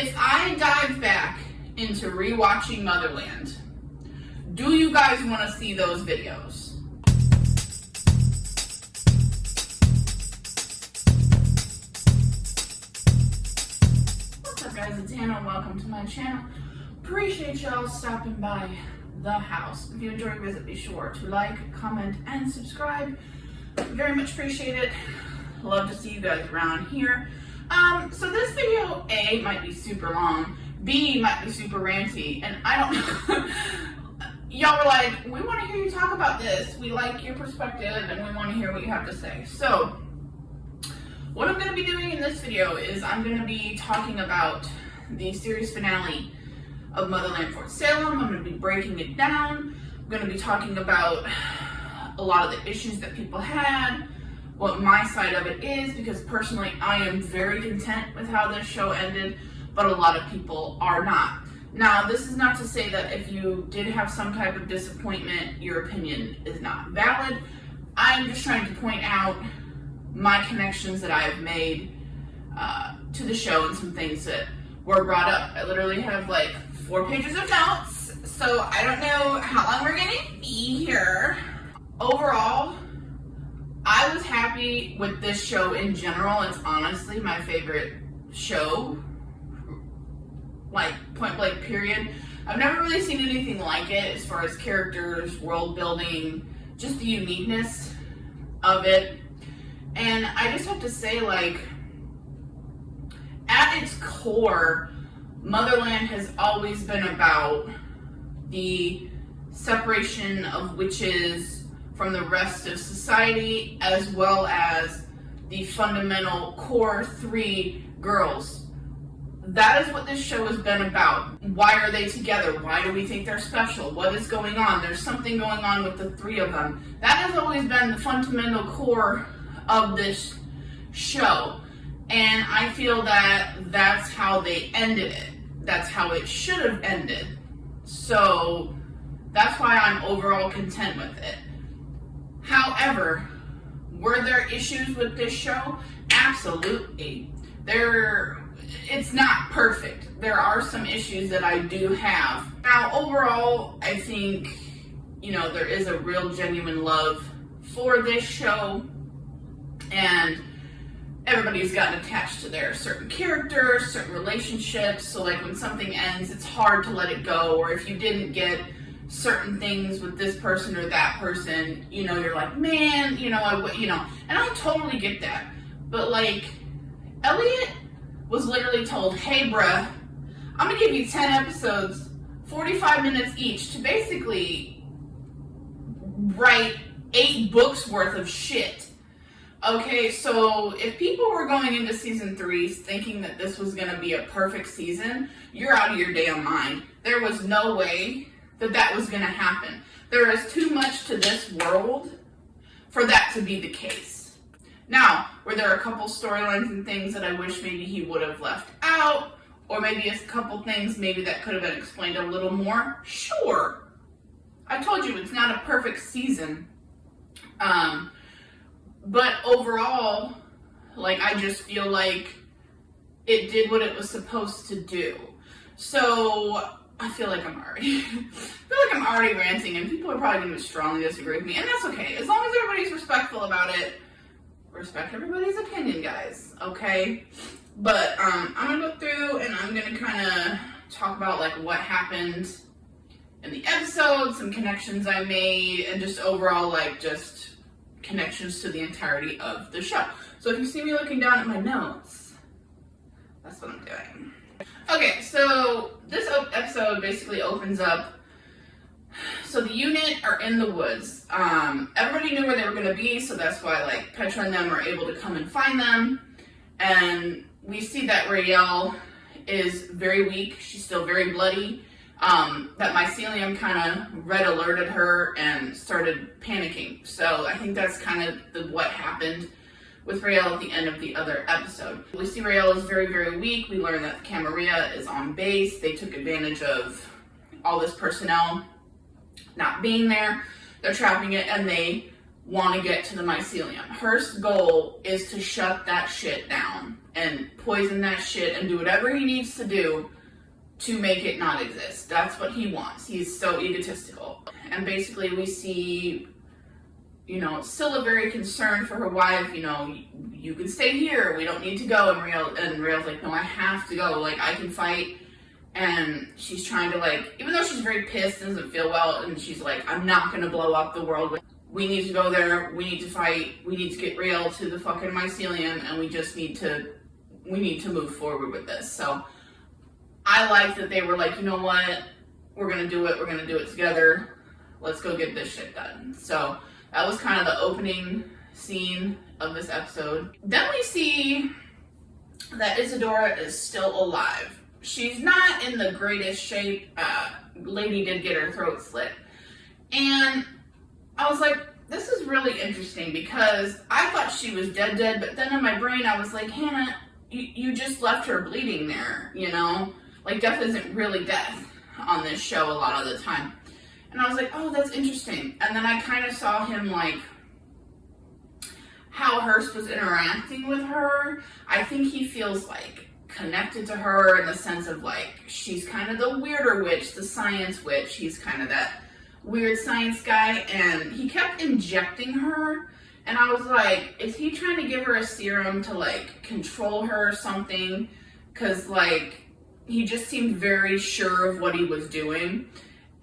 if I dive back into rewatching Motherland, do you guys want to see those videos? What's up, guys? It's Hannah. Welcome to my channel. Appreciate y'all stopping by the house. If you enjoy your visit, be sure to like, comment, and subscribe. Very much appreciate it. Love to see you guys around here. So this video, A, might be super long, B, might be super ranty, and I don't know. Y'all were like, we want to hear you talk about this. We like your perspective, and we want to hear what you have to say. So, what I'm going to be doing in this video is I'm going to be talking about the series finale of Motherland Fort Salem. I'm going to be breaking it down. I'm going to be talking about a lot of the issues that people had, what my side of it is, because personally I am very content with how this show ended, but a lot of people are not. Now, this is not to say that if you did have some type of disappointment, your opinion is not valid. I'm just trying to point out my connections that I've made to the show and some things that were brought up. I literally have like 4 pages of notes, so I don't know how long we're gonna be here. Overall, I was happy with this show in general. It's honestly my favorite show, like point blank period. I've never really seen anything like it as far as characters, world building, just the uniqueness of it. And I just have to say, like, at its core, Motherland has always been about the separation of witches from the rest of society, as well as the fundamental core 3 girls. That is what this show has been about. Why are they together? Why do we think they're special? What is going on? There's something going on with the 3 of them. That has always been the fundamental core of this show. And I feel that that's how they ended it. That's how it should have ended. So that's why I'm overall content with it. However, were there issues with this show? Absolutely. It's not perfect. There are some issues that I do have. Now, overall, I think, there is a real genuine love for this show, and everybody's gotten attached to their certain characters, certain relationships, so like when something ends, it's hard to let it go, or if you didn't get certain things with this person or that person, you're like, man, and I totally get that. But like, Elliot was literally told, hey bruh, I'm gonna give you 10 episodes, 45 minutes each, to basically write 8 books worth of shit. Okay, so if people were going into season 3 thinking that this was gonna be a perfect season, you're out of your damn mind. There was no way that was going to happen. There is too much to this world for that to be the case. Now, were there a couple storylines and things that I wish maybe he would have left out, or maybe a couple things maybe that could have been explained a little more? Sure. I told you it's not a perfect season. But overall, like, I just feel like it did what it was supposed to do. So I feel like I'm already ranting, and people are probably going to strongly disagree with me, and that's okay. As long as everybody's respectful about it, respect everybody's opinion, guys, okay? But I'm going to go through, and I'm going to kind of talk about, like, what happened in the episode, some connections I made, and just overall, like, just connections to the entirety of the show. So if you see me looking down at my notes, that's what I'm doing. Okay, so this episode basically opens up. So the unit are in the woods. Everybody knew where they were going to be, so that's why, like, Petra and them are able to come and find them. And we see that Raelle is very weak. She's still very bloody. That Mycelium kind of red alerted her and started panicking. So I think that's kind of what happened with Raelle at the end of the other episode. We see Raelle is very, very weak. We learn that Camarilla is on base. They took advantage of all this personnel not being there. They're trapping it, and they want to get to the Mycelium. Hearst's goal is to shut that shit down and poison that shit and do whatever he needs to do to make it not exist. That's what he wants. He's so egotistical. And basically we see, you know, Scylla very concerned for her wife, you know, you can stay here, we don't need to go. And Raelle's like, no, I have to go, like, I can fight. And she's trying to, like, even though she's very pissed and doesn't feel well, and she's like, I'm not gonna blow up the world. We need to go there, we need to fight, we need to get Raelle to the fucking Mycelium, and we need to move forward with this. So I like that they were like, you know what, we're gonna do it together, let's go get this shit done. So that was kind of the opening scene of this episode. Then we see that Izadora is still alive. She's not in the greatest shape. Lady did get her throat slit. And I was like, this is really interesting because I thought she was dead, but then in my brain I was like, Hannah, you just left her bleeding there, you know? Like, death isn't really death on this show a lot of the time. And I was like, oh, that's interesting. And then I kind of saw him, like, how Hearst was interacting with her. I think he feels, like, connected to her in the sense of, like, she's kind of the weirder witch, the science witch. He's kind of that weird science guy. And he kept injecting her. And I was like, is he trying to give her a serum to, like, control her or something? Because, like, he just seemed very sure of what he was doing.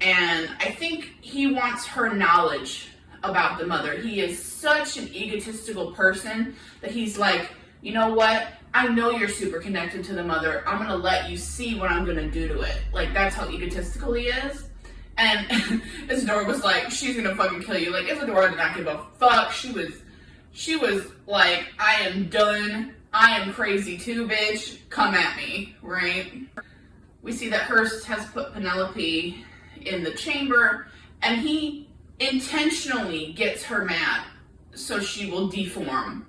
And I think he wants her knowledge about the mother. He is such an egotistical person that he's like, you know what? I know you're super connected to the mother. I'm going to let you see what I'm going to do to it. Like, that's how egotistical he is. And Izadora was like, she's going to fucking kill you. Like, Izadora did not give a fuck. She was like, I am done. I am crazy too, bitch. Come at me, right? We see that Hearst has put Penelope in the chamber, and he intentionally gets her mad so she will deform.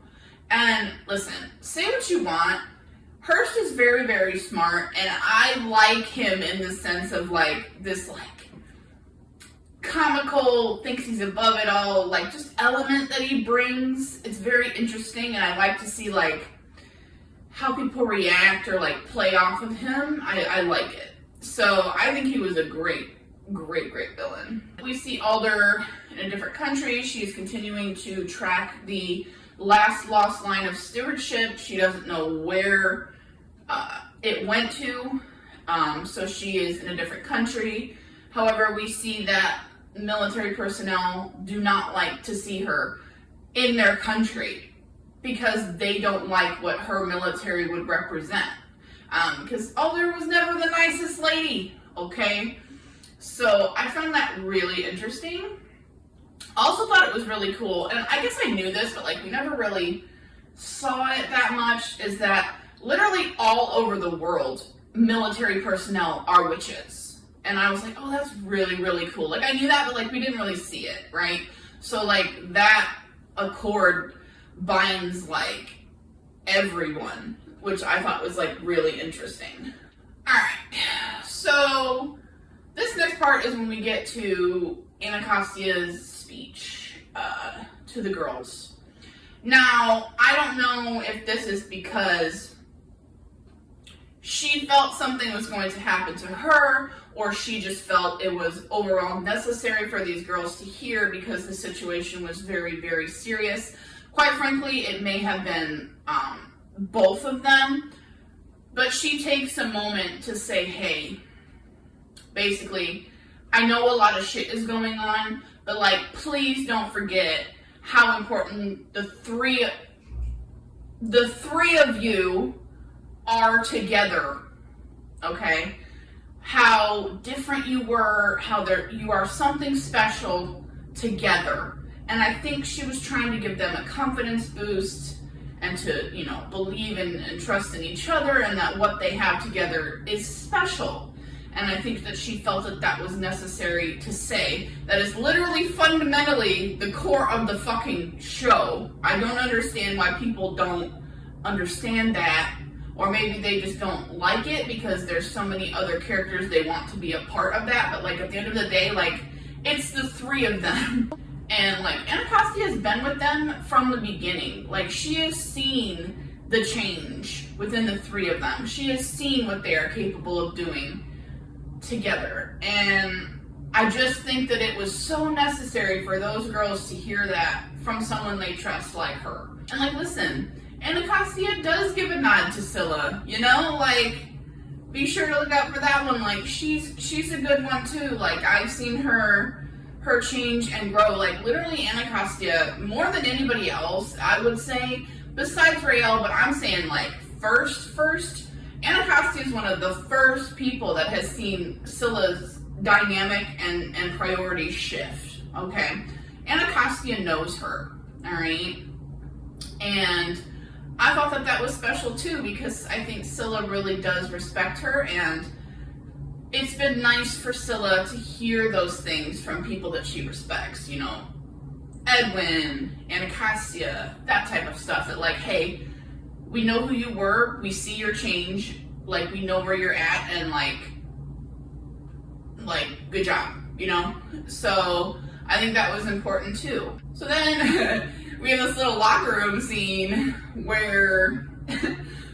And listen, say what you want, Hearst is very, very smart, and I like him in the sense of, like, this, like, comical, thinks he's above it all, like, just element that he brings. It's very interesting, and I like to see, like, how people react or, like, play off of him. I like it. So I think he was a great villain. We see Alder in a different country. She's continuing to track the last lost line of stewardship. She doesn't know where it went to, so she is in a different country. However, we see that military personnel do not like to see her in their country because they don't like what her military would represent. Because Alder was never the nicest lady, okay? So I found that really interesting. Also thought it was really cool, and I guess I knew this, but, like, we never really saw it that much, is that literally all over the world, military personnel are witches. And I was like, oh, that's really, really cool. Like, I knew that, but, like, we didn't really see it, right? So, like, that accord binds, like, everyone, which I thought was, like, really interesting. Alright, so this next part is when we get to Anacostia's speech to the girls. Now, I don't know if this is because she felt something was going to happen to her, or she just felt it was overall necessary for these girls to hear because the situation was very, very serious. Quite frankly, it may have been both of them, but she takes a moment to say, hey, basically, I know a lot of shit is going on, but, like, please don't forget how important the three of you are together, okay? How different you were, how you are something special together. And I think she was trying to give them a confidence boost and to, you know, believe and trust in each other, and that what they have together is special. And I think that she felt that that was necessary to say. That is literally fundamentally the core of the fucking show. I don't understand why people don't understand that, or maybe they just don't like it because there's so many other characters they want to be a part of that. But, like, at the end of the day, like, it's the three of them. And like Anacostia has been with them from the beginning. Like she has seen the change within the three of them. She has seen what they are capable of doing together. And I just think that it was so necessary for those girls to hear that from someone they trust like her. And like, listen, Anacostia does give a nod to Scylla, you know, like, be sure to look out for that one. Like, she's a good one too. Like, I've seen her change and grow. Like, literally Anacostia, more than anybody else, I would say, besides Raelle, but I'm saying, like, first, Anacostia is one of the first people that has seen Scylla's dynamic and priorities shift, okay? Anacostia knows her, alright? And I thought that that was special too, because I think Scylla really does respect her, and it's been nice for Scylla to hear those things from people that she respects, you know, Edwin, Anacostia, that type of stuff, that like, hey, we know who you were, we see your change, like, we know where you're at, and like, good job, you know? So, I think that was important too. So then, we have this little locker room scene where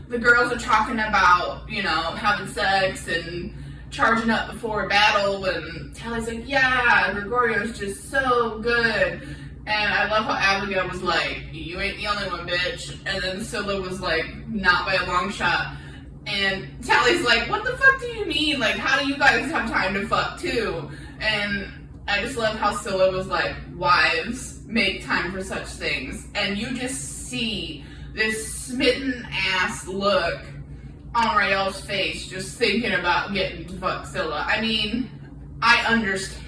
the girls are talking about, you know, having sex and charging up before a battle, and Tally's like, yeah, Gregorio's just so good. And I love how Abigail was like, you ain't the only one, bitch. And then Scylla was like, not by a long shot. And Tally's like, what the fuck do you mean? Like, how do you guys have time to fuck too? And I just love how Scylla was like, wives make time for such things. And you just see this smitten ass look on Raelle's face, just thinking about getting to fuck Scylla. I mean, I understand.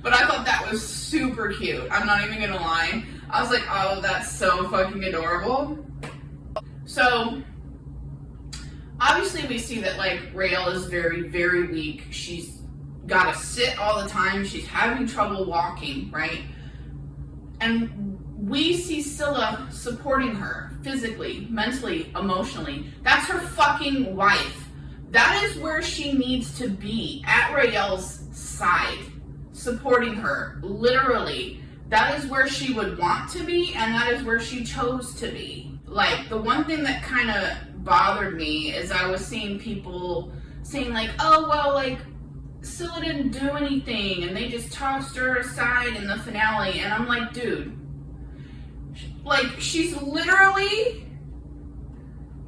But I thought that was super cute. I'm not even gonna lie. I was like, oh, that's so fucking adorable. So, obviously we see that, like, Raelle is very, very weak. She's gotta sit all the time. She's having trouble walking, right? And we see Scylla supporting her physically, mentally, emotionally. That's her fucking wife. That is where she needs to be, at Raelle's side, supporting her, literally. That is where she would want to be, and that is where she chose to be. Like, the one thing that kind of bothered me is I was seeing people saying like, oh, well, like, Scylla didn't do anything, and they just tossed her aside in the finale, and I'm like, dude, like, she's literally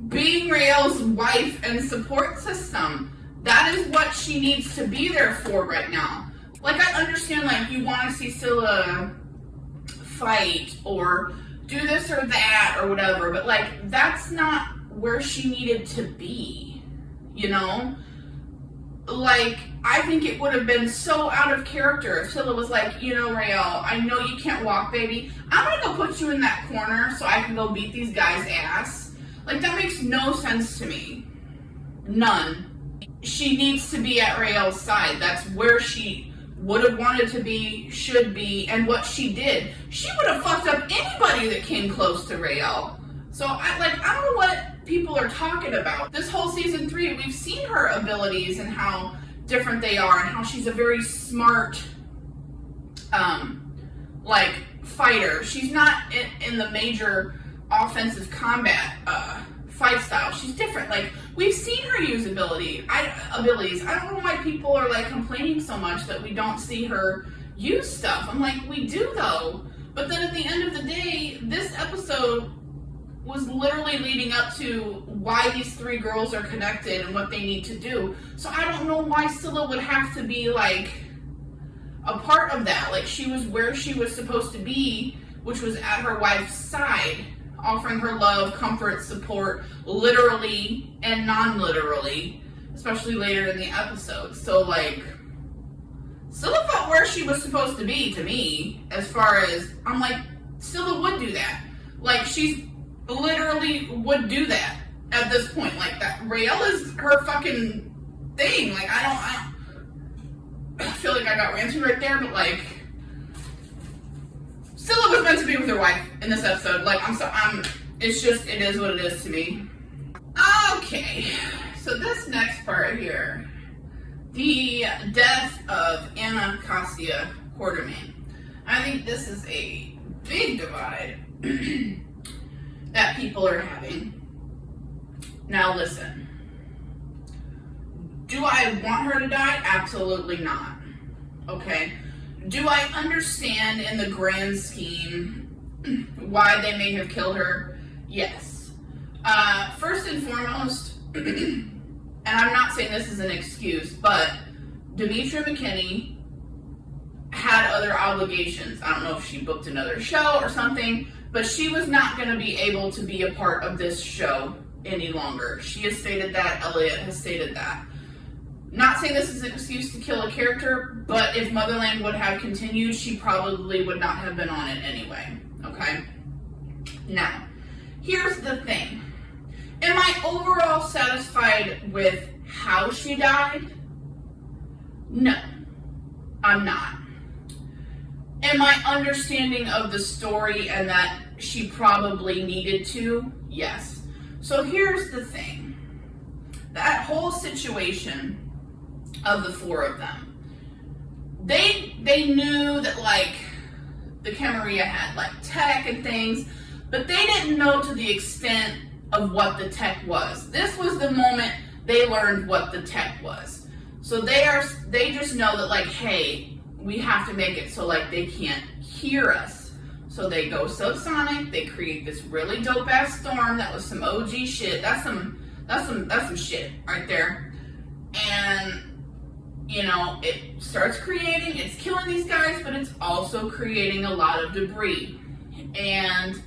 being Raelle's wife and support system. That is what she needs to be there for right now. Like, I understand, like, you want to see Scylla fight or do this or that or whatever, but, like, that's not where she needed to be, you know? Like, I think it would have been so out of character if Scylla was like, you know, Raelle, I know you can't walk, baby. I'm gonna go put you in that corner so I can go beat these guys' ass. Like, that makes no sense to me. None. She needs to be at Raelle's side. That's where she would have wanted to be, should be, and what she did. She would have fucked up anybody that came close to Raelle. So, I don't know what people are talking about. This whole season 3, we've seen her abilities and how different they are, and how she's a very smart, like, fighter. She's not in the major offensive combat fight style. She's different. Like, we've seen her use abilities. I don't know why people are, like, complaining so much that we don't see her use stuff. I'm like, we do, though. But then at the end of the day, this episode was literally leading up to why these three girls are connected and what they need to do. So I don't know why Scylla would have to be, like, a part of that. Like, she was where she was supposed to be, which was at her wife's side, offering her love, comfort, support, literally and non-literally, especially later in the episode. So, like, Scylla felt where she was supposed to be, to me, as far as, I'm like, Scylla would do that. Like, she's literally would do that at this point. Like, that Raelle is her fucking thing. Like, I feel like I got ranty right there, but, like, Scylla was meant to be with her wife in this episode. Like, it's just, it is what it is to me. Okay, so this next part here, the death of Anacostia Quartermain. I think this is a big divide that people are having. Now listen, do I want her to die? Absolutely not. Okay. Do I understand in the grand scheme why they may have killed her? Yes. First and foremost, and I'm not saying this is an excuse, but Demetra McKinney had other obligations. I don't know if she booked another show or something, but she was not going to be able to be a part of this show any longer. She has stated that. Elliot has stated that. Not saying this is an excuse to kill a character, but if Motherland would have continued, she probably would not have been on it anyway. Okay? Now, here's the thing. Am I overall satisfied with how she died? No, I'm not. Am I understanding of the story and that she probably needed to? Yes. So here's the thing. That whole situation of the four of them, they knew that, like, the Camarilla had, like, tech and things, but they didn't know to the extent of what the tech was. This was the moment they learned what the tech was. So they just know that, like, hey, we have to make it so, like, they can't hear us. So they go subsonic, they create this really dope ass storm that was some OG shit. That's some shit right there. And you know, it starts creating, it's killing these guys, but it's also creating a lot of debris. And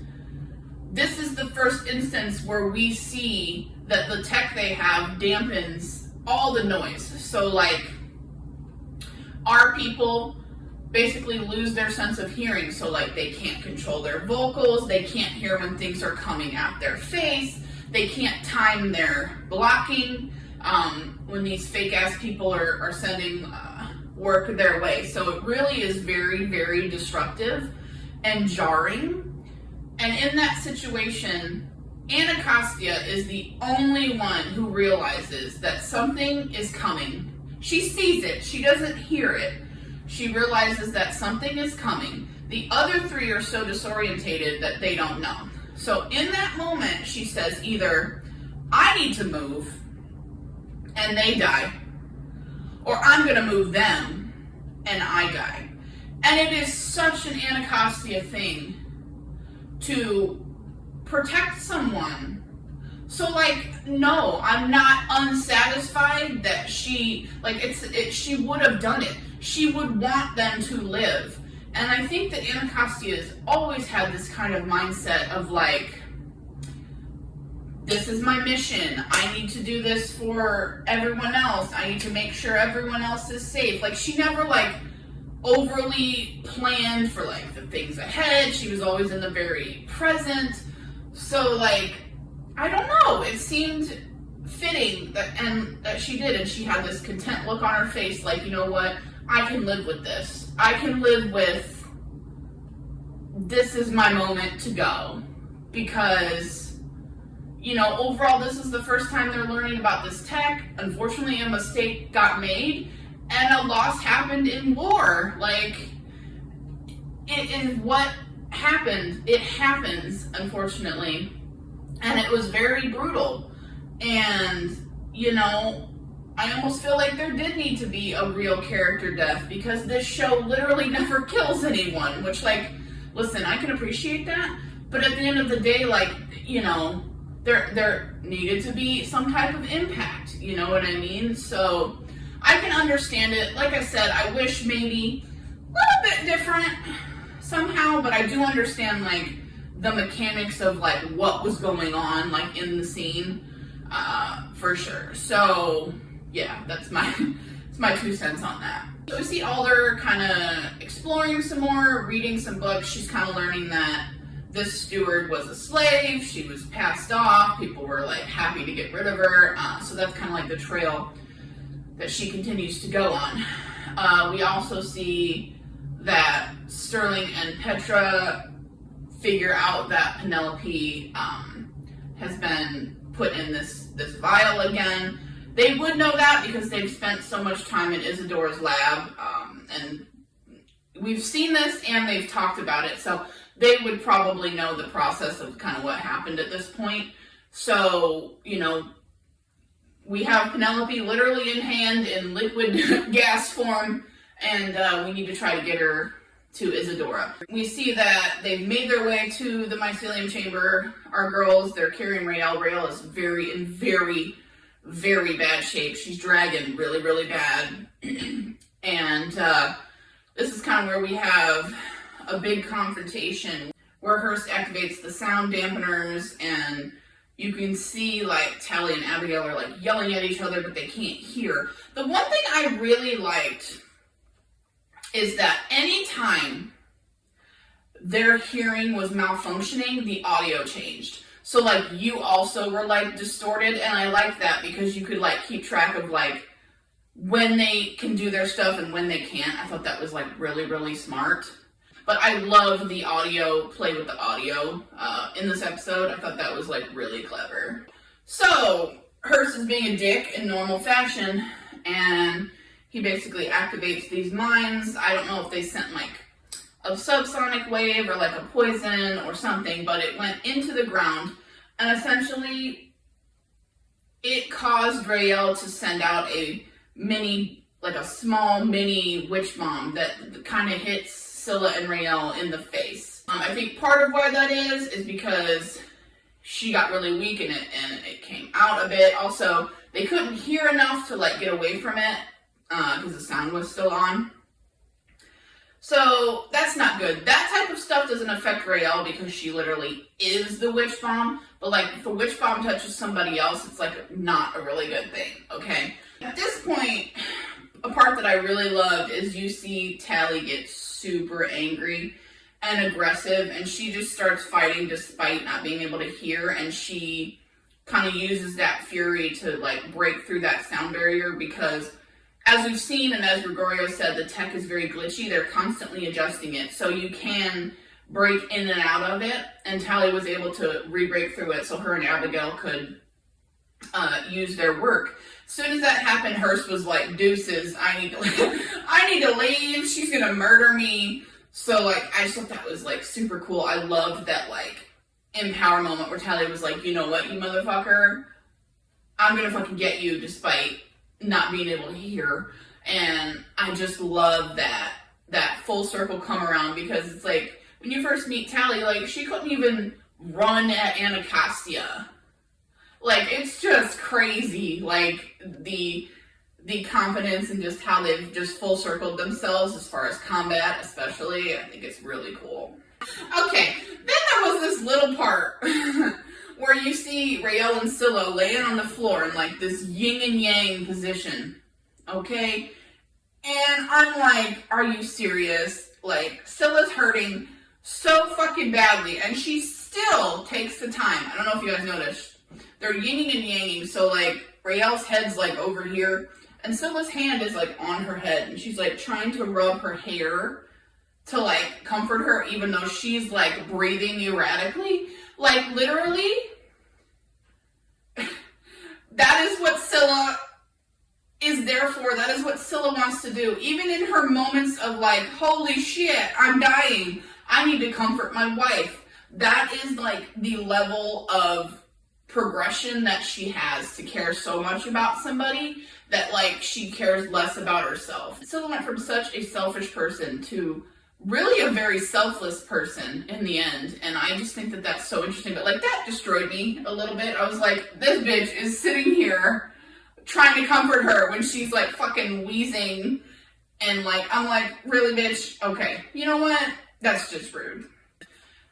this is the first instance where we see that the tech they have dampens all the noise. So, like, our people basically lose their sense of hearing. So, like, they can't control their vocals, they can't hear when things are coming at their face, they can't time their blocking when these fake-ass people are sending work their way. So it really is very, very disruptive and jarring. And in that situation, Anacostia is the only one who realizes that something is coming. She sees it. She doesn't hear it. She realizes that something is coming. The other three are so disorientated that they don't know. So in that moment, she says either, I need to move, and they die, or I'm going to move them, and I die. And it is such an Anacostia thing to protect someone. So, like, no, I'm not unsatisfied that she, like, she would have done it. She would want them to live. And I think that Anacostia has always had this kind of mindset of, like, this is my mission. I need to do this for everyone else. I need to make sure everyone else is safe. Like, she never, like, overly planned for, like, the things ahead. She was always in the very present. So, like, I don't know. It seemed fitting that she did, and she had this content look on her face, like, you know what? I can live with this. I can live with, this is my moment to go. Because, you know, overall, this is the first time they're learning about this tech. Unfortunately, a mistake got made, and a loss happened in war. Like, it is what happened. It happens, unfortunately. And it was very brutal. And, you know, I almost feel like there did need to be a real character death, because this show literally never kills anyone, which, like, listen, I can appreciate that, but at the end of the day, like, you know, there needed to be some type of impact, you know what I mean? So I can understand it. Like I said, I wish maybe a little bit different somehow, but I do understand, like, the mechanics of, like, what was going on, like, in the scene, for sure. So yeah, that's my 2 cents on that. So we see Alder kind of exploring some more, reading some books. She's kind of learning that this steward was a slave. She was passed off. People were, like, happy to get rid of her. So that's kind of like the trail that she continues to go on. We also see that Sterling and Petra figure out that Penelope has been put in this vial again. They would know that because they've spent so much time in Izadora's lab, and we've seen this and they've talked about it, so they would probably know the process of kind of what happened at this point. So, you know, we have Penelope literally in hand in liquid gas form, and we need to try to get her to Izadora. We see that they've made their way to the Mycelium chamber. Our girls, they're carrying Raelle. Raelle is in very, very bad shape. She's dragging really, really bad. And this is kind of where we have a big confrontation where Hearst activates the sound dampeners, and you can see like Tally and Abigail are like yelling at each other, but they can't hear. The one thing I really liked is that anytime their hearing was malfunctioning, the audio changed. So like you also were like distorted, and I liked that because you could like keep track of like when they can do their stuff and when they can't. I thought that was like really, really smart. But I love the audio, play with the audio in this episode. I thought that was like really clever. So Hearst is being a dick in normal fashion, and he basically activates these mines. I don't know if they sent like a subsonic wave or like a poison or something, but it went into the ground, and essentially it caused Raelle to send out a small mini witchbomb that kind of hits Scylla and Raelle in the face. I think part of why that is because she got really weak in it and it came out a bit. Also, they couldn't hear enough to like get away from it because the sound was still on. So that's not good. That type of stuff doesn't affect Raelle because she literally is the witch bomb. But like if a witch bomb touches somebody else, it's like not a really good thing, okay? At this point, a part that I really loved is you see Tally get super angry and aggressive, and she just starts fighting despite not being able to hear, and she kind of uses that fury to like break through that sound barrier because as we've seen, and as Gregorio said, the tech is very glitchy. They're constantly adjusting it, so you can break in and out of it, and Tally was able to re-break through it so her and Abigail could use their work. As soon as that happened, Hearst was like, deuces, I need to leave. She's gonna murder me. So like, I just thought that was like super cool. I loved that like empower moment where Tally was like, you know what, you motherfucker, I'm gonna fucking get you despite not being able to hear. And I just love that full circle come around, because it's like when you first meet Tally, like she couldn't even run at Anacostia. Like it's just crazy, like the confidence and just how they've just full circled themselves as far as combat especially. I think it's really cool. Okay, then there was this little part where you see Raelle and Scylla laying on the floor in like this yin and yang position, okay? And I'm like, are you serious? Like, Scylla's hurting so fucking badly, and she still takes the time. I don't know if you guys noticed. They're yinning and yanging, so like, Raelle's head's like over here, and Scylla's hand is like on her head, and she's like trying to rub her hair to like comfort her, even though she's like breathing erratically. Like, literally, that is what Scylla is there for. That is what Scylla wants to do. Even in her moments of like, holy shit, I'm dying, I need to comfort my wife. That is like the level of progression that she has to care so much about somebody that like she cares less about herself. Scylla went from such a selfish person to really a very selfless person in the end, and I just think that that's so interesting. But like, that destroyed me a little bit. I was like, this bitch is sitting here trying to comfort her when she's like fucking wheezing, and like, I'm like, really, bitch? Okay, you know what? That's just rude.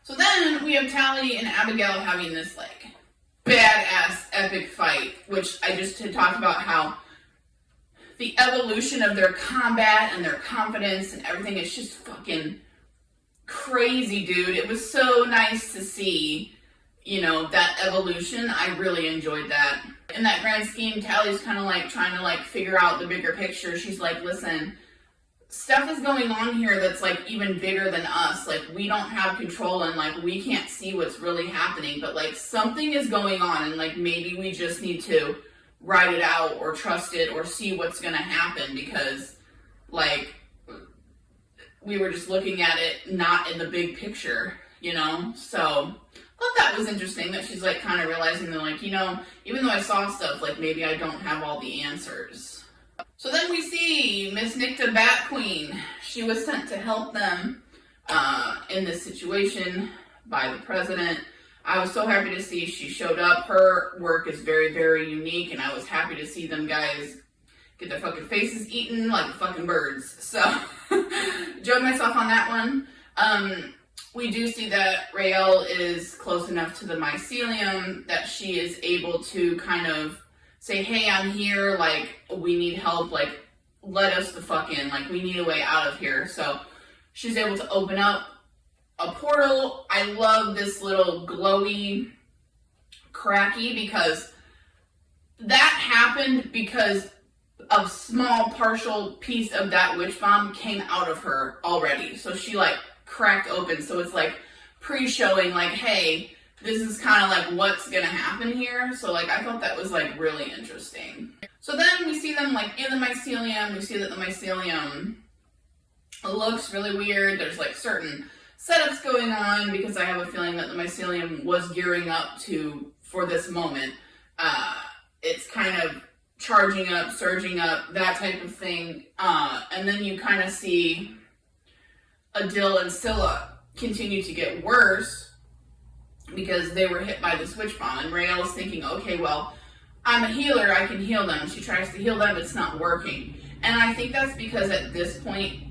So then we have Tally and Abigail having this like badass epic fight, which I just had talked about how the evolution of their combat and their confidence and everything is just fucking crazy, dude. It was so nice to see, you know, that evolution. I really enjoyed that. In that grand scheme, Tally's kind of like trying to like figure out the bigger picture. She's like, listen, stuff is going on here that's like even bigger than us. Like, we don't have control, and like we can't see what's really happening, but like something is going on, and like maybe we just need to ride it out or trust it or see what's gonna happen, because like we were just looking at it not in the big picture, you know? So I thought that was interesting that she's like kind of realizing that, like, you know, even though I saw stuff, like maybe I don't have all the answers. So then we see Miss Nicte Bat Queen. She was sent to help them in this situation by the president. I was so happy to see she showed up. Her work is very, very unique, and I was happy to see them guys get their fucking faces eaten like fucking birds. So, enjoyed myself on that one. We do see that Raelle is close enough to the Mycelium that she is able to kind of say, hey, I'm here, like, we need help, like, let us the fuck in, like, we need a way out of here. So she's able to open up a portal. I love this little glowy cracky because that happened because a small partial piece of that Witchbomb came out of her already. So she, like, cracked open. So it's, like, pre-showing, like, hey, this is kind of like what's gonna happen here. So like I thought that was like really interesting. So then we see them like in the Mycelium. We see that the Mycelium looks really weird. There's like certain setups going on because I have a feeling that the Mycelium was gearing up for this moment. It's kind of charging up, surging up, that type of thing. And then you kind of see Adil and Scylla continue to get worse because they were hit by this Witchbomb, and Raelle is thinking, okay, well, I'm a healer, I can heal them. She tries to heal them, it's not working. And I think that's because at this point,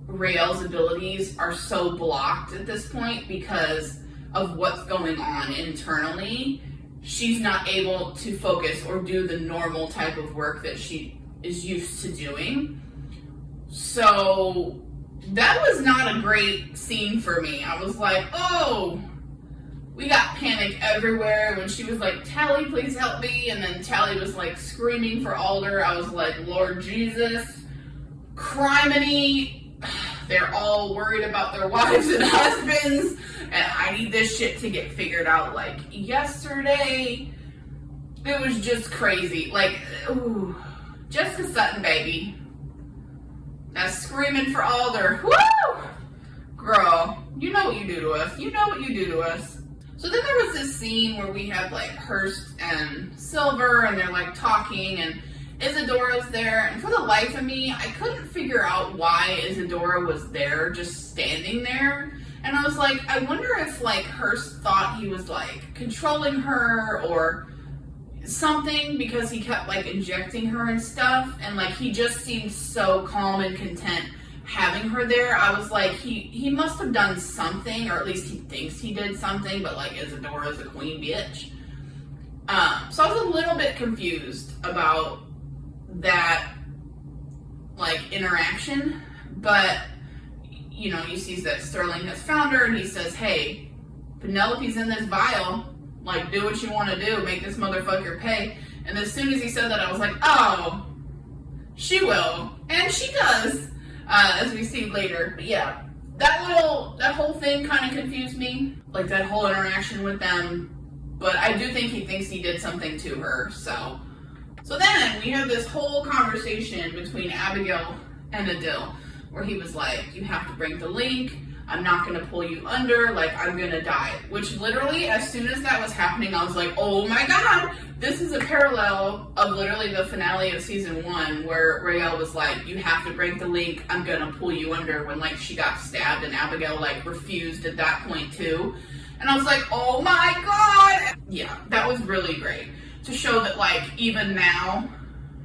Raelle's abilities are so blocked at this point because of what's going on internally. She's not able to focus or do the normal type of work that she is used to doing. So that was not a great scene for me. I was like, oh, we got panic everywhere when she was like, Tally, please help me. And then Tally was like screaming for Alder. I was like, Lord Jesus, criminy. They're all worried about their wives and husbands. And I need this shit to get figured out like yesterday. It was just crazy. Like, ooh, Jessica Sutton, baby. That's screaming for Alder. Woo! Girl, you know what you do to us. You know what you do to us. So then there was this scene where we had like Hearst and Silver and they're like talking and Izadora's there. And for the life of me, I couldn't figure out why Izadora was there, just standing there. And I was like, I wonder if like Hearst thought he was like controlling her or something because he kept like injecting her and stuff. And like he just seemed so calm and content having her there. I was like, he must have done something, or at least he thinks he did something, but like Izadora's a queen bitch. So I was a little bit confused about that like interaction, but you know, he sees that Sterling has found her and he says, hey, Penelope's in this vial, like do what you want to do, make this motherfucker pay. And as soon as he said that, I was like, oh, she will, and she does. As we see later. But yeah, that whole thing kind of confused me, like that whole interaction with them. But I do think he thinks he did something to her. So then we have this whole conversation between Abigail and Adil, where he was like, you have to break the link. I'm not going to pull you under, like, I'm going to die. Which literally, as soon as that was happening, I was like, oh my god, this is a parallel of literally the finale of season 1, where Raelle was like, you have to break the link, I'm going to pull you under, when, like, she got stabbed, and Abigail, like, refused at that point, too. And I was like, oh my god! Yeah, that was really great. To show that, like, even now,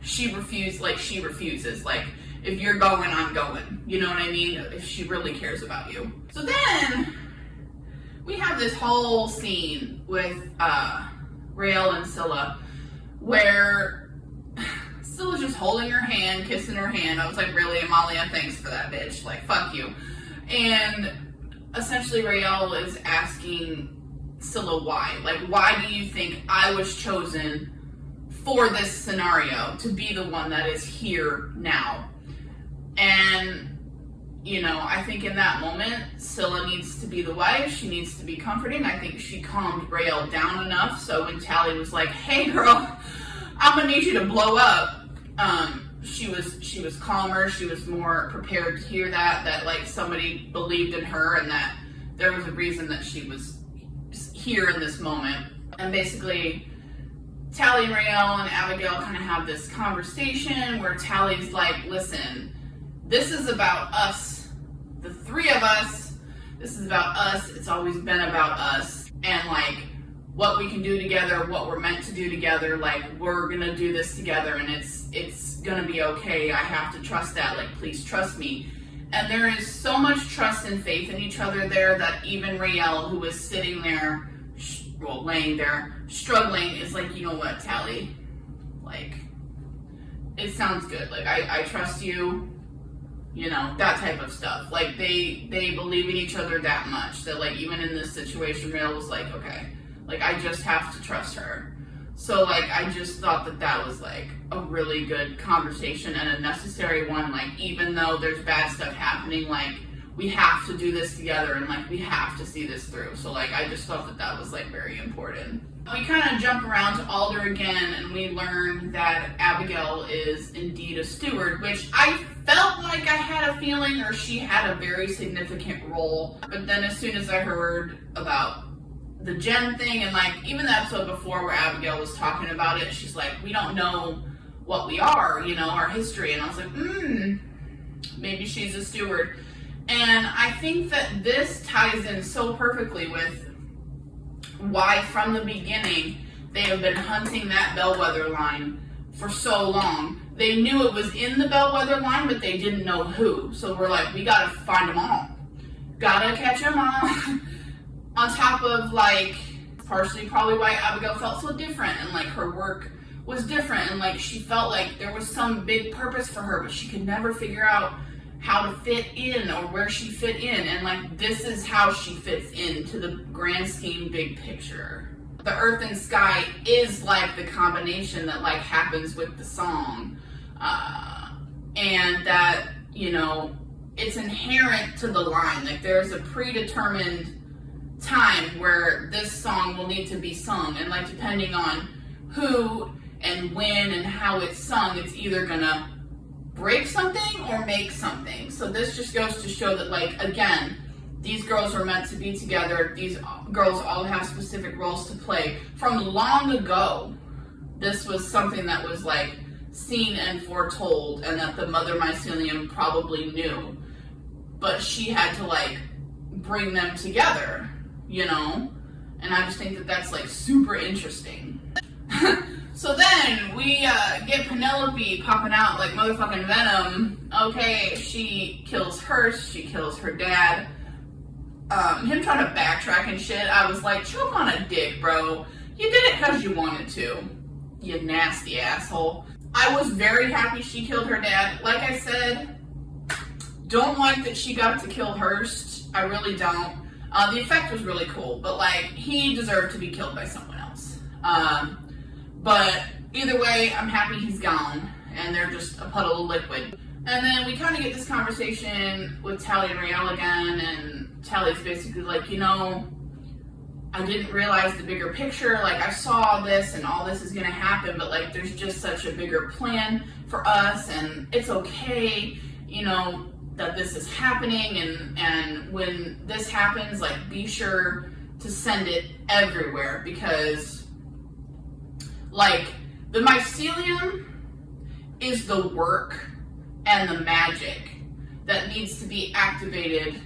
she refuses, like, if you're going, I'm going. You know what I mean? If she really cares about you. So then, we have this whole scene with Raelle and Scylla, where Scylla's just holding her hand, kissing her hand. I was like, really, Amalia, thanks for that, bitch. Like, fuck you. And essentially, Raelle is asking Scylla why. Like, why do you think I was chosen for this scenario to be the one that is here now? And, you know, I think in that moment, Scylla needs to be the wife. She needs to be comforting. I think she calmed Raelle down enough so when Tally was like, hey girl, I'm gonna need you to blow up, she was calmer, she was more prepared to hear that like somebody believed in her and that there was a reason that she was here in this moment. And basically Tally and Raelle and Abigail kind of have this conversation where Tally's like, listen, this is about us, the three of us, this is about us, it's always been about us, and like what we can do together, what we're meant to do together, like we're gonna do this together and it's gonna be okay, I have to trust that, like please trust me. And there is so much trust and faith in each other there that even Raelle, who was sitting there, well, laying there, struggling, is like, you know what, Tally, like, it sounds good, like, I trust you, you know, that type of stuff. Like, they believe in each other that much, that, like, even in this situation, Raelle was like, okay, like, I just have to trust her. So, like, I just thought that was, like, a really good conversation and a necessary one, like, even though there's bad stuff happening, like, we have to do this together and like we have to see this through. So like I just felt that was like very important. We kind of jump around to Alder again and we learn that Abigail is indeed a steward, which I felt like I had a feeling or she had a very significant role. But then as soon as I heard about the Jen thing and like even the episode before where Abigail was talking about it, she's like, we don't know what we are, you know, our history. And I was like, maybe she's a steward. And I think that this ties in so perfectly with why from the beginning they have been hunting that bellwether line for so long. They knew it was in the bellwether line, but they didn't know who. So we're like, we gotta find them all. Gotta catch them all. On top of like, partially probably why Abigail felt so different and like her work was different and like she felt like there was some big purpose for her, but she could never figure out how to fit in or where she fit in, and like this is how she fits into the grand scheme big picture. The earth and sky is like the combination that like happens with the song, and that, you know, it's inherent to the line. Like there's a predetermined time where this song will need to be sung, and like depending on who and when and how it's sung, it's either gonna break something or make something. So this just goes to show that like, again, these girls are meant to be together. These girls all have specific roles to play. From long ago, this was something that was like seen and foretold and that the mother Mycelium probably knew. But she had to like bring them together, you know? And I just think that that's like super interesting. So then we get Penelope popping out like motherfucking venom. Okay, she kills Hearst, she kills her dad. Him trying to backtrack and shit, I was like, choke on a dick, bro. You did it because you wanted to, you nasty asshole. I was very happy she killed her dad. Like I said, don't like that she got to kill Hearst. I really don't. The effect was really cool, but like, he deserved to be killed by someone else. But either way, I'm happy he's gone, and they're just a puddle of liquid. And then we kind of get this conversation with Tally and Raelle again, and Tally's basically like, you know, I didn't realize the bigger picture, like I saw this and all this is gonna happen, but like there's just such a bigger plan for us, and it's okay, you know, that this is happening, and when this happens, like be sure to send it everywhere, because like, the Mycelium is the work and the magic that needs to be activated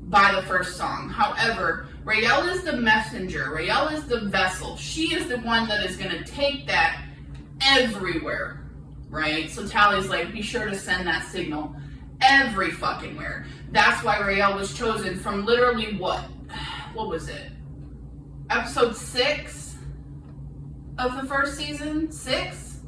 by the first song. However, Raelle is the messenger. Raelle is the vessel. She is the one that is going to take that everywhere, right? So Tally's like, be sure to send that signal every fucking where. That's why Raelle was chosen from literally what was it? Episode 6? Of the first season, 6,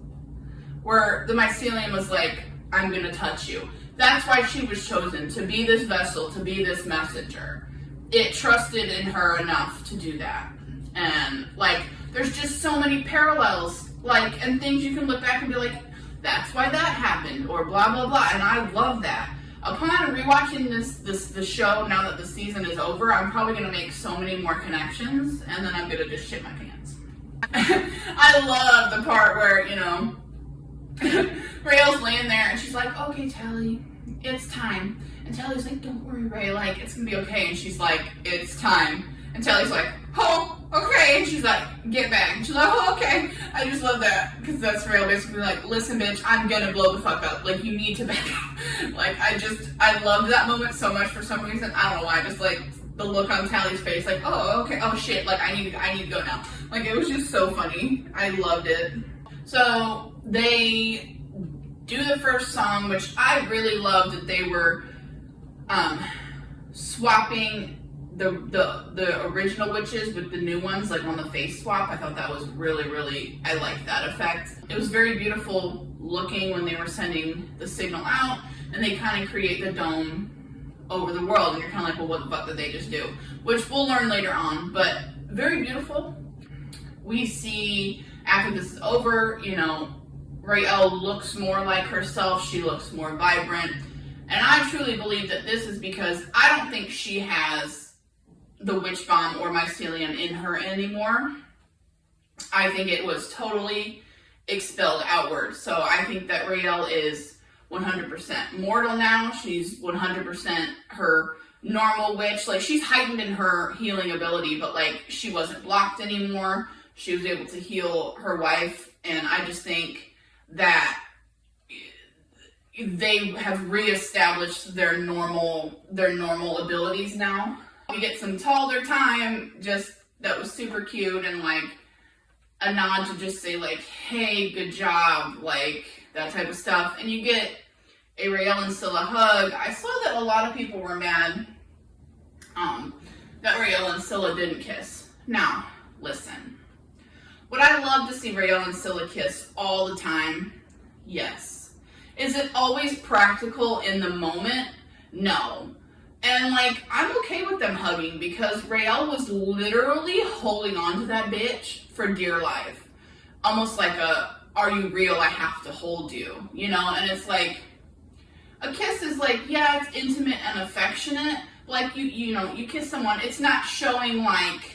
where the Mycelium was like, I'm gonna touch you. That's why she was chosen, to be this vessel, to be this messenger. It trusted in her enough to do that. And like, there's just so many parallels, like, and things you can look back and be like, that's why that happened, or blah, blah, blah, and I love that. Upon rewatching the show, now that the season is over, I'm probably gonna make so many more connections, and then I'm gonna just shit my pants. I love the part where, you know, Raelle's laying there and she's like, okay, Tally, it's time. And Tally's like, don't worry, Ray, like, it's gonna be okay. And she's like, it's time. And Tally's like, oh, okay. And she's like, get back. And she's like, oh, okay. I just love that, because that's Raelle basically like, listen, bitch, I'm gonna blow the fuck up. Like, you need to back up. Like, I loved that moment so much for some reason. I don't know why. Just like the look on Tally's face, like, oh, okay, oh shit, like, I need to go now. Like, it was just so funny. I loved it. So they do the first song, which I really loved that they were swapping the original witches with the new ones, like on the face swap. I thought that was really, I liked that effect. It was very beautiful looking when they were sending the signal out, and they kind of create the dome over the world, and you're kind of like, well, what the fuck did they just do? Which we'll learn later on, but very beautiful. We see, after this is over, you know, Raelle looks more like herself, she looks more vibrant, and I truly believe that this is because I don't think she has the Witchbomb or Mycelium in her anymore. I think it was totally expelled outward. So I think that Raelle is 100% mortal now. She's 100% her normal witch. Like, she's heightened in her healing ability, but like, she wasn't blocked anymore. She was able to heal her wife, and I just think that they have reestablished their normal abilities now. We get some Talder time, just that was super cute, and like a nod to just say like, hey, good job, like that type of stuff. And you get a Raelle Scylla Hug. I saw that a lot of people were mad that Raelle Scylla didn't kiss. Now, listen. Would I love to see Raelle Scylla kiss all the time? Yes. Is it always practical in the moment? No. And like, I'm okay with them hugging, because Raelle was literally holding on to that bitch for dear life. Almost like a, are you real? I have to hold you. You know, and it's like, a kiss is like, yeah, it's intimate and affectionate. Like, you know, you kiss someone, it's not showing like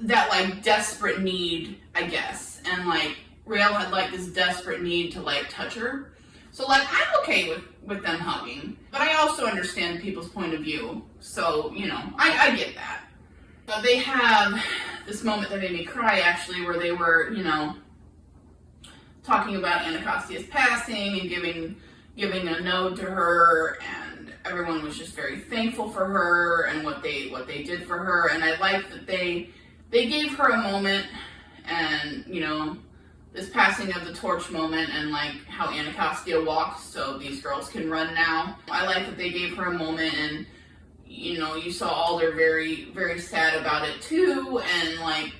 that like desperate need, I guess. And like, Raelle had like this desperate need to like touch her. So like, I'm okay with them hugging, but I also understand people's point of view. So, you know, I get that. But they have this moment that made me cry, actually, where they were, you know, talking about Anacostia's passing and giving a nod to her, and everyone was just very thankful for her and what they did for her. And I like that they gave her a moment, and, you know, this passing of the torch moment, and like how Anacostia walks so these girls can run now. I like that they gave her a moment, and you know, you saw Alder very sad about it too, and like,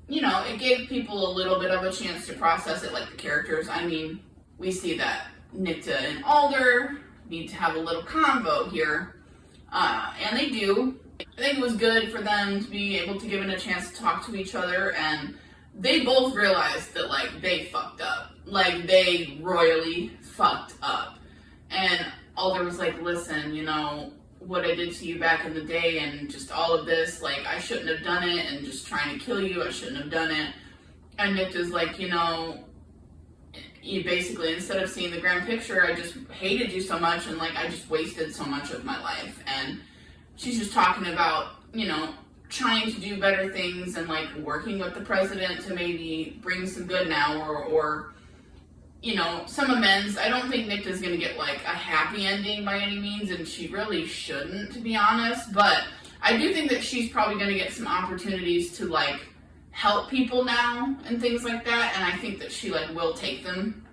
you know, it gave people a little bit of a chance to process it, like the characters. I mean, we see that Nicte and Alder need to have a little convo here, and they do. I think it was good for them to be able to give it a chance to talk to each other, and they both realized that, like, they fucked up. Like, they royally fucked up. And Alder was like, listen, you know, what I did to you back in the day and just all of this, like, I shouldn't have done it, and just trying to kill you, I shouldn't have done it. And Nicte's like, you know, you basically, instead of seeing the grand picture, I just hated you so much, and, like, I just wasted so much of my life. And she's just talking about, you know, trying to do better things and like working with the president to maybe bring some good now, or you know, some amends. I don't think Nicte's gonna get like a happy ending by any means, and she really shouldn't, to be honest, but I do think that she's probably gonna get some opportunities to like help people now and things like that, and I think that she like will take them,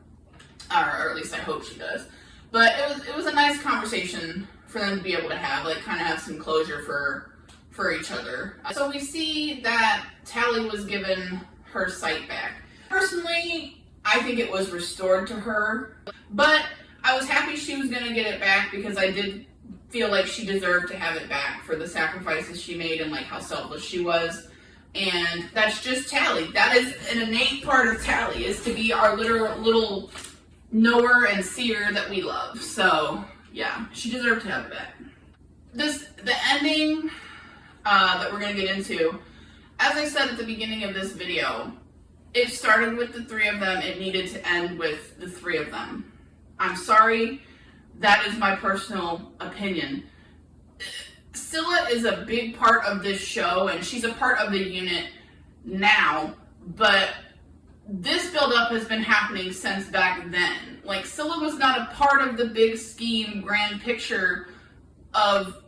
or at least I hope she does. But it was a nice conversation for them to be able to have, like, kind of have some closure for each other. So we see that Tally was given her sight back. Personally, I think it was restored to her, but I was happy she was going to get it back, because I did feel like she deserved to have it back for the sacrifices she made and like how selfless she was. And that's just Tally. That is an innate part of Tally, is to be our little knower and seer that we love. So yeah, she deserved to have it back. The ending that we're going to get into, as I said at the beginning of this video, It started with the three of them. It needed to end with the three of them. I'm sorry. That is my personal opinion. Scylla is a big part of this show, and she's a part of the unit now, but this build-up has been happening since back then. Like, Scylla was not a part of the big scheme, grand picture of,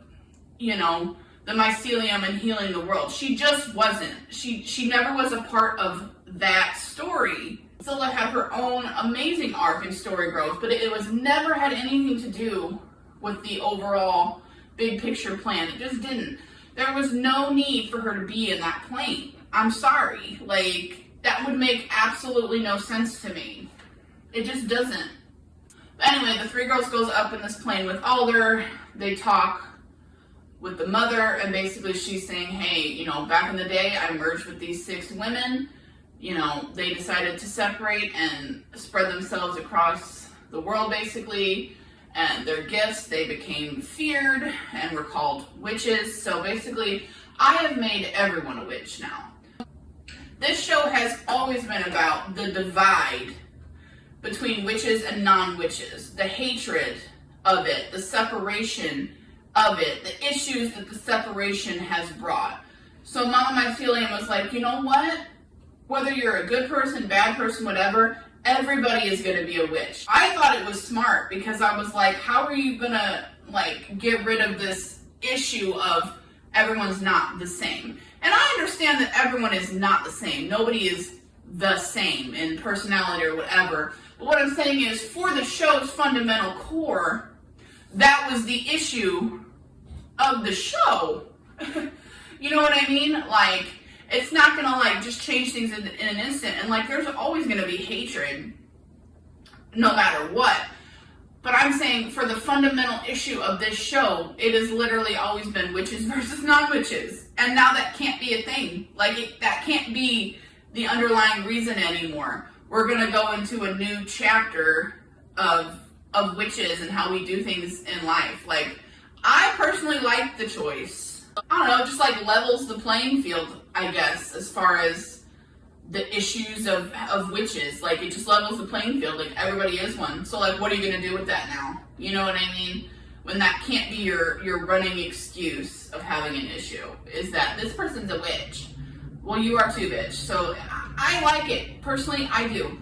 you know, the Mycelium and healing the world. She just wasn't. She never was a part of that story. Scylla had her own amazing arc and story growth, but it was never had anything to do with the overall big picture plan. It just didn't. There was no need for her to be in that plane. I'm sorry. Like, that would make absolutely no sense to me. It just doesn't. But anyway, the three girls goes up in this plane with Alder. They talk with the mother, and basically she's saying, hey, you know, back in the day, I merged with these 6 women. You know, they decided to separate and spread themselves across the world, basically. And their gifts, they became feared and were called witches. So basically, I have made everyone a witch now. This show has always been about the divide between witches and non-witches, the hatred of it, the separation of it, the issues that the separation has brought. So Mama Mycelium was like, you know what? Whether you're a good person, bad person, whatever, everybody is going to be a witch. I thought it was smart because I was like, how are you going to, like, get rid of this issue of everyone's not the same? And I understand that everyone is not the same. Nobody is the same in personality or whatever. But what I'm saying is, for the show's fundamental core, that was the issue of the show. You know what I mean? Like, it's not gonna, like, just change things in an instant. And, like, there's always gonna be hatred, no matter what. But I'm saying, for the fundamental issue of this show, it has literally always been witches versus non-witches. And now that can't be a thing. Like, that can't be the underlying reason anymore. We're gonna go into a new chapter of witches and how we do things in life. Like, I personally like the choice. I don't know, just, like, levels the playing field, I guess, as far as the issues of witches. Like, it just levels the playing field. Like, everybody is one. So, like, what are you going to do with that now? You know what I mean? When that can't be your running excuse of having an issue, is that this person's a witch. Well, you are too, bitch. So, I like it. Personally, I do.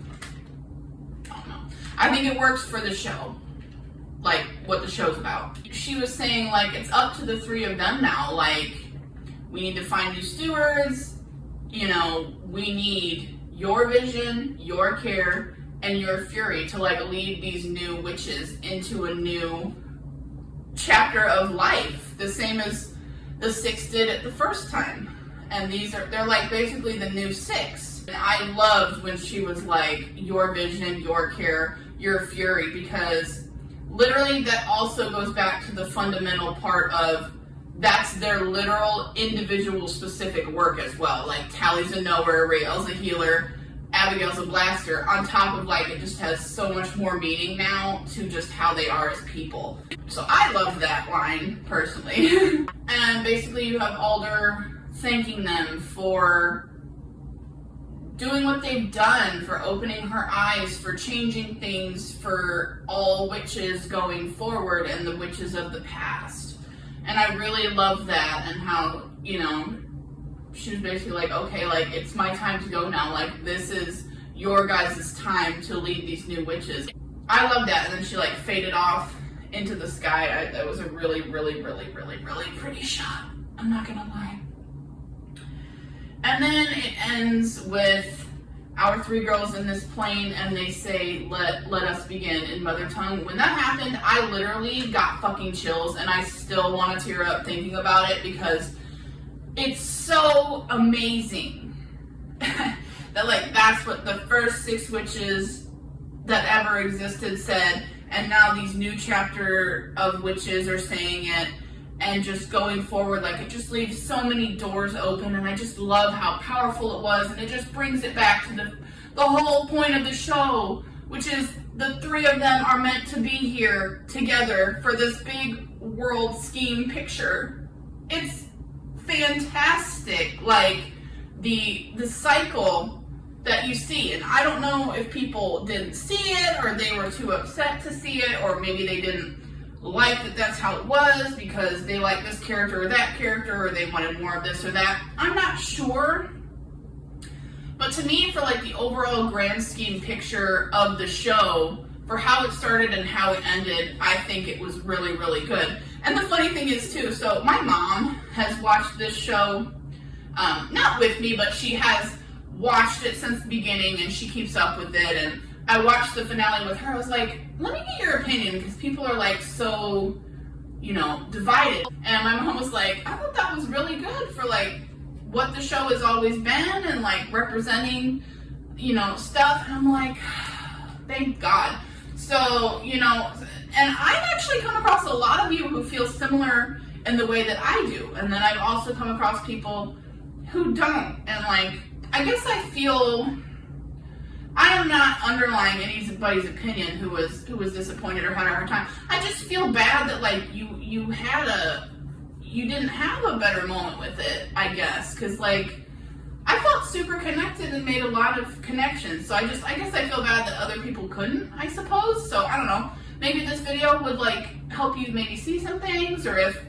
I don't know. I think it works for the show. Like, what the show's about. She was saying, like, it's up to the three of them now. Like, we need to find new stewards. You know, we need your vision, your care, and your fury to, like, lead these new witches into a new chapter of life. The same as the 6 did at the first time. And they're like basically the new 6. And I loved when she was like, your vision, your care, your fury, because literally that also goes back to the fundamental part of that's their literal individual specific work as well. Like, Tally's a knower, Raelle's a healer, Abigail's a blaster, on top of, like, it just has so much more meaning now to just how they are as people. So I love that line, personally. And basically you have Alder thanking them for doing what they've done, for opening her eyes, for changing things for all witches going forward and the witches of the past. And I really love that, and how, you know, she was basically like, okay, like, it's my time to go now. Like, this is your guys' time to lead these new witches. I love that. And then she, like, faded off into the sky. That was a really, really, really, really, really pretty shot. I'm not gonna lie. And then it ends with our 3 girls in this plane, and they say, let us begin in mother tongue. When that happened, I literally got fucking chills, and I still want to tear up thinking about it, because it's so amazing that, like, that's what the first 6 witches that ever existed said, and now these new chapter of witches are saying it, and just going forward, like, it just leaves so many doors open, and I just love how powerful it was, and it just brings it back to the whole point of the show, which is the 3 of them are meant to be here together for this big world scheme picture. It's fantastic. Like, the cycle that you see. And I don't know if people didn't see it, or they were too upset to see it, or maybe they didn't like that that's how it was because they like this character or that character, or they wanted more of this or that. I'm not sure. But to me, for like the overall grand scheme picture of the show, for how it started and how it ended, I think it was really, really good. And the funny thing is too, so my mom has watched this show, not with me, but she has watched it since the beginning and she keeps up with it. And I watched the finale with her. I was like, let me get your opinion, because people are like so, you know, divided. And my mom was like, I thought that was really good for like what the show has always been and like representing, you know, stuff. And I'm like, thank God. So, you know, and I've actually come across a lot of you who feel similar in the way that I do. And then I've also come across people who don't. And like, I guess I feel, I am not underlying anybody's opinion who was disappointed or had a hard time. I just feel bad that like you didn't have a better moment with it, I guess, because like I felt super connected and made a lot of connections. So I guess I feel bad that other people couldn't, I suppose. So I don't know. Maybe this video would like help you maybe see some things, or if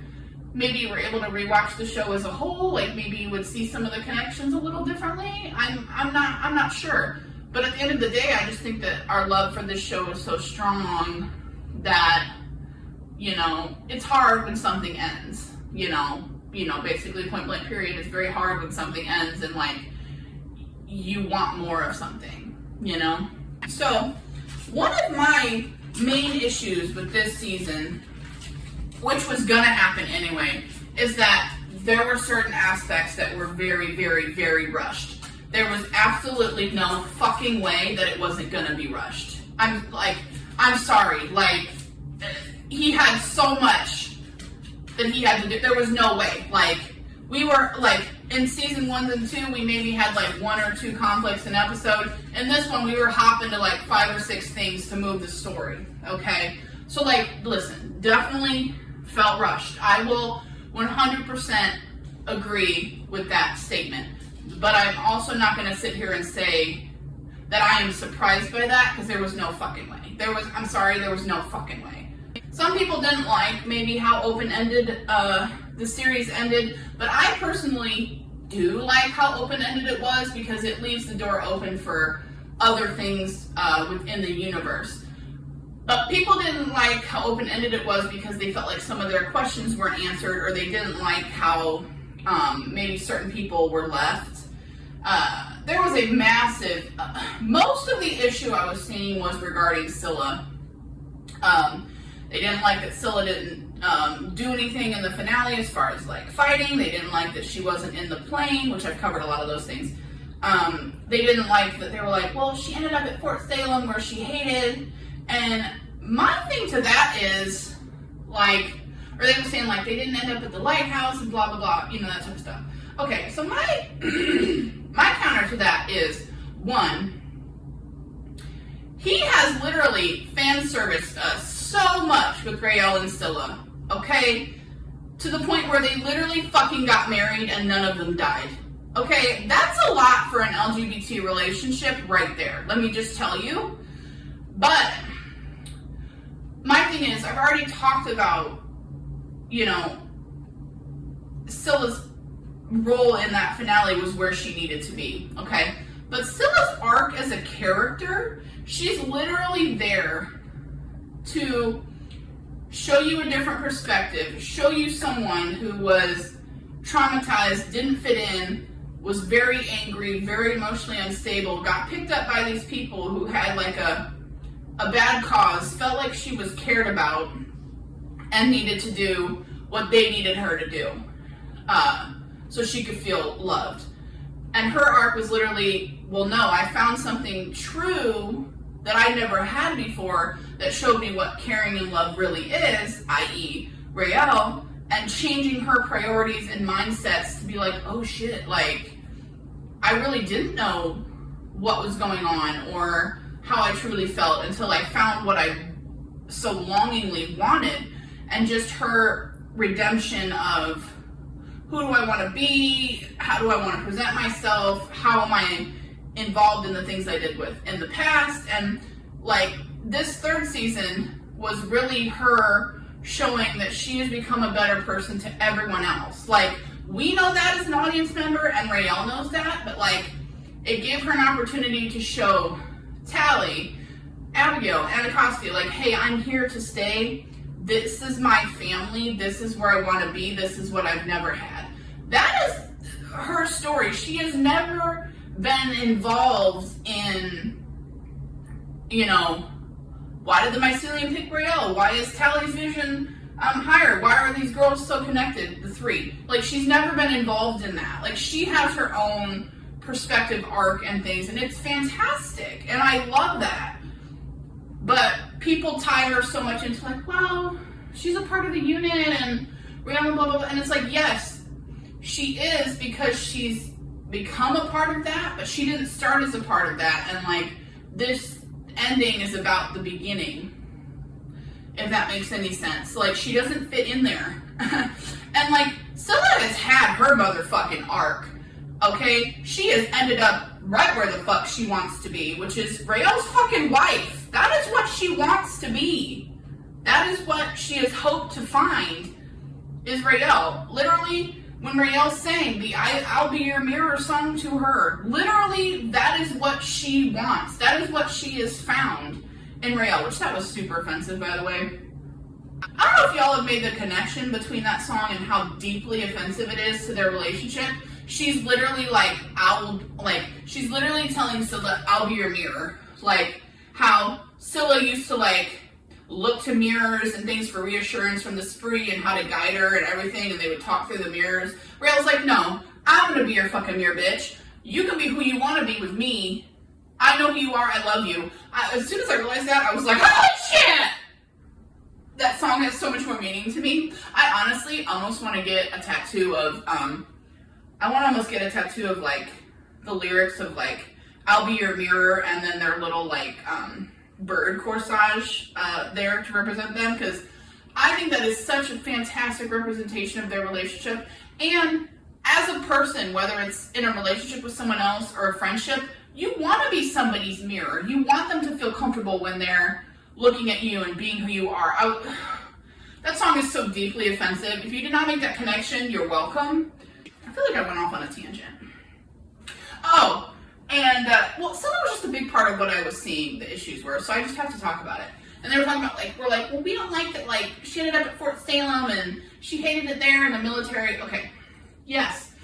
maybe you were able to rewatch the show as a whole, like maybe you would see some of the connections a little differently. I'm not sure. But at the end of the day, I just think that our love for this show is so strong that, you know, it's hard when something ends, you know, basically point blank period. It's very hard when something ends and like you want more of something, you know? So one of my main issues with this season, which was gonna happen anyway, is that there were certain aspects that were very, very, very rushed. There was absolutely no fucking way that it wasn't gonna be rushed. I'm sorry, like, he had so much that he had to do. There was no way. Like, we were, like, in season 1 and 2, we maybe had, like, 1 or 2 conflicts an episode. In this one, we were hopping to, like, 5 or 6 things to move the story, okay? So, like, listen, definitely felt rushed. I will 100% agree with that statement. But I'm also not going to sit here and say that I am surprised by that, because there was no fucking way. I'm sorry, there was no fucking way. Some people didn't like maybe how open-ended the series ended, but I personally do like how open-ended it was, because it leaves the door open for other things within the universe. But people didn't like how open-ended it was because they felt like some of their questions weren't answered, or they didn't like how maybe certain people were left. There was a massive, most of the issue I was seeing was regarding Scylla. They didn't like that Scylla didn't do anything in the finale as far as like fighting. They didn't like that she wasn't in the plane, which I've covered a lot of those things. They didn't like that they were like, well, she ended up at Fort Salem where she hated. And my thing to that is like, or they were saying like they didn't end up at the lighthouse and blah, blah, blah, you know, that type of stuff. Okay, so my my counter to that is, one, he has literally fan serviced us so much with Raelle and Scylla, okay? To the point where they literally fucking got married and none of them died. Okay, that's a lot for an LGBT relationship right there. Let me just tell you. But my thing is, I've already talked about, you know, Scylla's role in that finale was where she needed to be, okay? But Scylla's arc as a character, she's literally there to show you a different perspective, show you someone who was traumatized, didn't fit in, was very angry, very emotionally unstable, got picked up by these people who had like a bad cause, felt like she was cared about, and needed to do what they needed her to do. So she could feel loved. And her arc was literally, well, no, I found something true that I never had before that showed me what caring and love really is, i.e. Raelle, and changing her priorities and mindsets to be like, oh shit, like, I really didn't know what was going on or how I truly felt until I found what I so longingly wanted. And just her redemption of, who do I want to be? How do I want to present myself? How am I involved in the things I did with in the past. And like this third season was really her showing that she has become a better person to everyone else. Like, we know that as an audience member, and Raelle knows that, but like, it gave her an opportunity to show Tally, Abigail, Anacostia, like, hey, I'm here to stay. This is my family. This is where I want to be. This is what I've never had. That is her story. She has never been involved in, you know, why did the Mycelium pick Raelle? Why is Tally's vision higher? Why are these girls so connected, the three? Like, she's never been involved in that. Like, she has her own perspective arc and things, and it's fantastic, and I love that. But people tie her so much into like, well, she's a part of the unit, and Raelle, blah, blah, blah, and it's like, yes, she is, because she's become a part of that, but she didn't start as a part of that, and like, this ending is about the beginning, if that makes any sense. Like, she doesn't fit in there. And like, Scylla has had her motherfucking arc, okay? She has ended up right where the fuck she wants to be, which is Raelle's fucking wife. That is what she wants to be. That is what she has hoped to find, is Raelle. Literally, when Raelle sang the I'll Be Your Mirror song to her, literally, that is what she wants. That is what she has found in Raelle, which that was super offensive, by the way. I don't know if y'all have made the connection between that song and how deeply offensive it is to their relationship. She's literally like, she's literally telling Scylla, I'll be your mirror. Like, how Scylla used to like, look to mirrors and things for reassurance from the spree and how to guide her and everything, and they would talk through the mirrors. Raelle's like, no, I'm gonna be your fucking mirror, bitch. You can be who you want to be with me. I know who you are, I love you. As soon as I realized that, I was like, holy shit! That song has so much more meaning to me. I honestly almost want to get a tattoo of, I want to almost get a tattoo of like, the lyrics of like, I'll be your mirror, and then their little like, bird corsage there to represent them, because I think that is such a fantastic representation of their relationship. And as a person, whether it's in a relationship with someone else or a friendship, you want to be somebody's mirror. You want them to feel comfortable when they're looking at you and being who you are. That song is so deeply offensive. If you did not make that connection, you're welcome. I feel like I went off on a tangent. Oh, and, well, Scylla was just a big part of what I was seeing the issues were, so I just have to talk about it. And they were talking about, like, we're like, well, we don't like that, like, she ended up at Fort Salem, and she hated it there in the military. Okay, yes.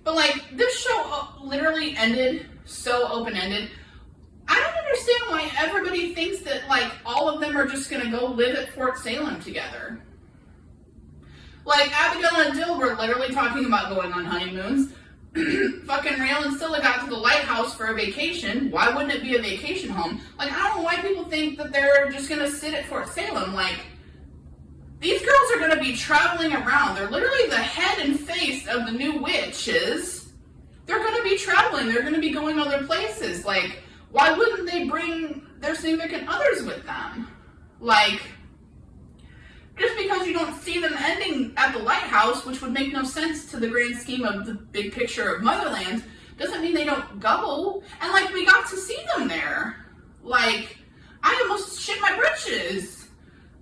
But, like, this show literally ended so open-ended. I don't understand why everybody thinks that, like, all of them are just gonna go live at Fort Salem together. Like, Abigail and Adil were literally talking about going on honeymoons. Fucking Raelle and Scylla got to the lighthouse for a vacation. Why wouldn't it be a vacation home? Like, I don't know why people think that they're just gonna sit at Fort Salem. Like, these girls are gonna be traveling around. They're literally the head and face of the new witches. They're gonna be traveling. They're gonna be going other places. Like, why wouldn't they bring their significant others with them? Like, just because you don't see them ending at the lighthouse, which would make no sense to the grand scheme of the big picture of Motherland, doesn't mean they don't go. And, like, we got to see them there. Like, I almost shit my britches.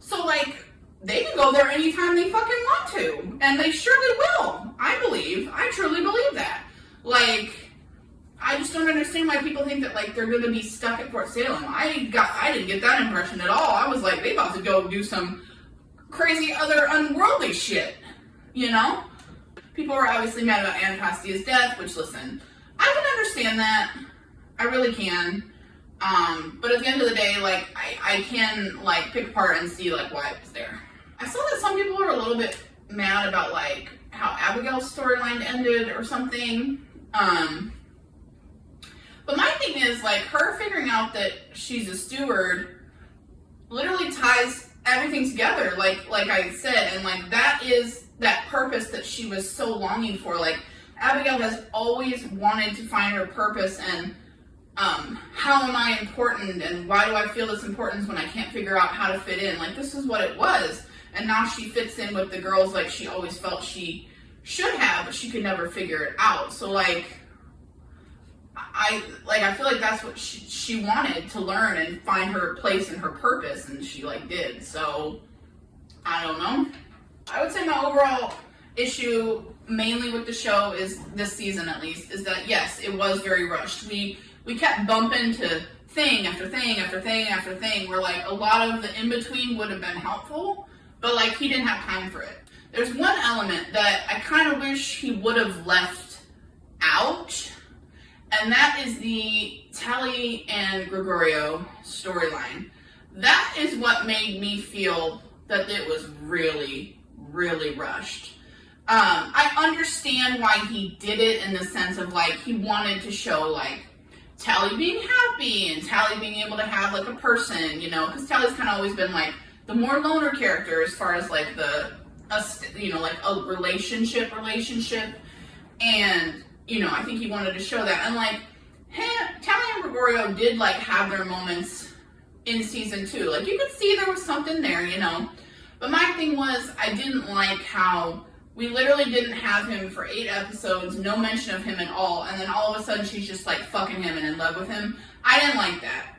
So, like, they can go there anytime they fucking want to. And they surely will. I truly believe that. Like, I just don't understand why people think that, like, they're gonna be stuck at Fort Salem. I didn't get that impression at all. I was like, they about to go do some crazy other unworldly shit, you know? People were obviously mad about Anacostia's death, which, listen, I can understand that. I really can. But at the end of the day, like, I can, like, pick apart and see, like, why it was there. I saw that some people were a little bit mad about, like, how Abigail's storyline ended or something. But my thing is, like, her figuring out that she's a steward literally ties everything together, like I said, and like that is that purpose that she was so longing for. Like, Abigail has always wanted to find her purpose, and how am I important, and why do I feel this importance when I can't figure out how to fit in? Like, this is what it was, and now she fits in with the girls like she always felt she should have, but she could never figure it out. So, like, I feel like that's what she wanted to learn and find her place and her purpose, and she like did. So I don't know. I would say my overall issue, mainly with the show, is this season at least, is that yes, it was very rushed. We kept bumping to thing after thing after thing after thing, where like a lot of the in between would have been helpful, but like he didn't have time for it. There's one element that I kind of wish he would have left out, and that is the Tally and Gregorio storyline. That is what made me feel that it was really, really rushed. I understand why he did it in the sense of like he wanted to show like Tally being happy and Tally being able to have like a person, you know, because Tally's kind of always been like the more loner character as far as like like a relationship, and you know, I think he wanted to show that, and like Tally and Gregorio did like have their moments in season 2, like you could see there was something there, you know, but my thing was I didn't like how we literally didn't have him for 8 episodes, no mention of him at all, and then all of a sudden she's just like fucking him and in love with him. I didn't like that.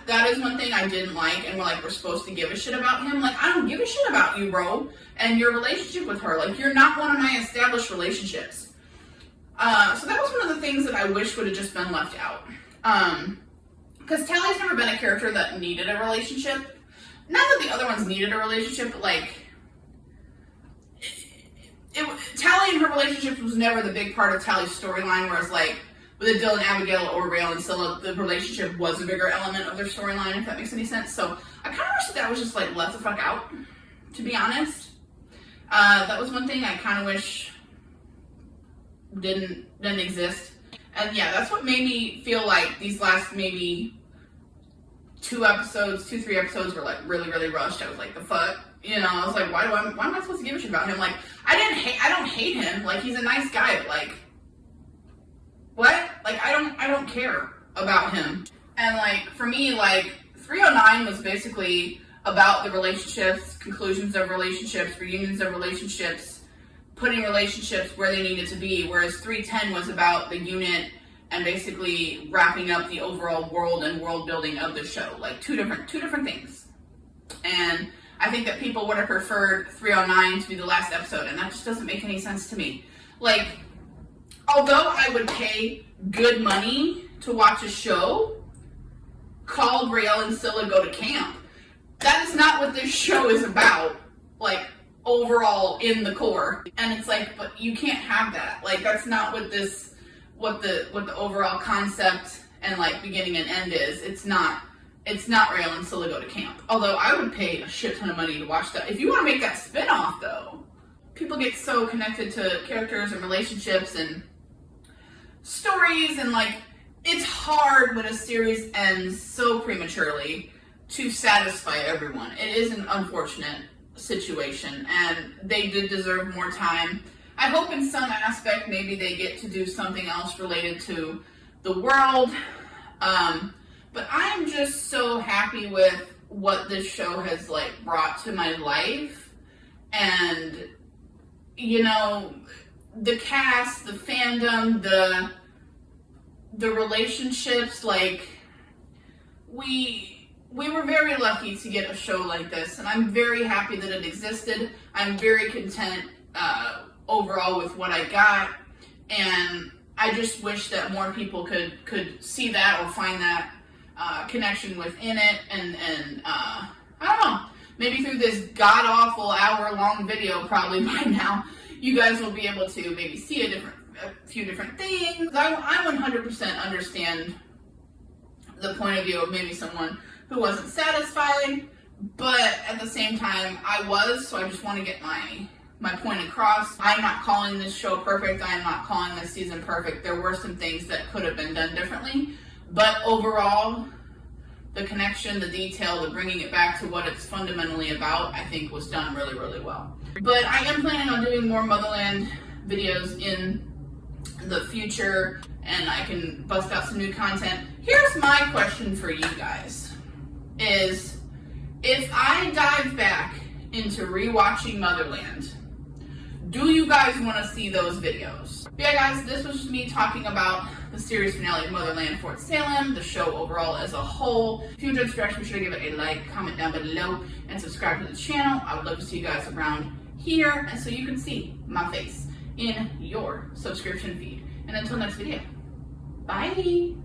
That is one thing I didn't like, and we're supposed to give a shit about him. Like, I don't give a shit about you, bro, and your relationship with her. Like, you're not one of my established relationships. So that was one of the things that I wish would have just been left out. Because Tally's never been a character that needed a relationship. Not that the other ones needed a relationship, but like, Tally and her relationship was never the big part of Tally's storyline, whereas like with Adil and Abigail or Raelle Scylla, the relationship was a bigger element of their storyline, if that makes any sense. So I kind of wish that was just like left the fuck out, to be honest. That was one thing I kind of wish didn't exist. And yeah, that's what made me feel like these last maybe 3 episodes were like really, really rushed. I was like, the fuck? You know, I was like, why am I supposed to give a shit about him? Like, I don't hate him. Like, he's a nice guy, but like, what? Like, I don't care about him. And like, for me, like, 309 was basically about the relationships, conclusions of relationships, reunions of relationships, putting relationships where they needed to be, whereas 310 was about the unit and basically wrapping up the overall world and world building of the show. Like, two different things. And I think that people would have preferred 309 to be the last episode, and that just doesn't make any sense to me. Like, although I would pay good money to watch a show called Raelle Scylla Go to Camp, that is not what this show is about, like, overall in the core. And it's like, but you can't have that. Like, that's not what the overall concept and like beginning and end is. It's not Raelle Scylla Go to Camp. Although I would pay a shit ton of money to watch that. If you want to make that spin-off though, people get so connected to characters and relationships and stories, and like, it's hard when a series ends so prematurely to satisfy everyone. It is an unfortunate situation, and they did deserve more time. I hope in some aspect maybe they get to do something else related to the world. But I am just so happy with what this show has like brought to my life. And, you know, the cast, the fandom, the relationships, like, we were very lucky to get a show like this, and I'm very happy that it existed. I'm very content overall with what I got, and I just wish that more people could see that or find that connection within it, and I don't know, maybe through this god-awful hour-long video probably by now, you guys will be able to maybe see a few different things. I 100% understand the point of view of maybe someone who wasn't satisfied, but at the same time, I was, so I just want to get my point across. I'm not calling this show perfect. I'm not calling this season perfect. There were some things that could have been done differently, but overall, the connection, the detail, the bringing it back to what it's fundamentally about, I think was done really, really well. But I am planning on doing more Motherland videos in the future, and I can bust out some new content. Here's my question for you guys, is if I dive back into rewatching Motherland, Do you guys want to see those videos? But yeah, guys, this was just me talking about the series finale of Motherland Fort Salem, the show overall as a whole. If you enjoyed this reaction, be sure to give it a like, comment down below, and subscribe to the channel. I would love to see you guys around here, and so you can see my face in your subscription feed. And until next video, bye!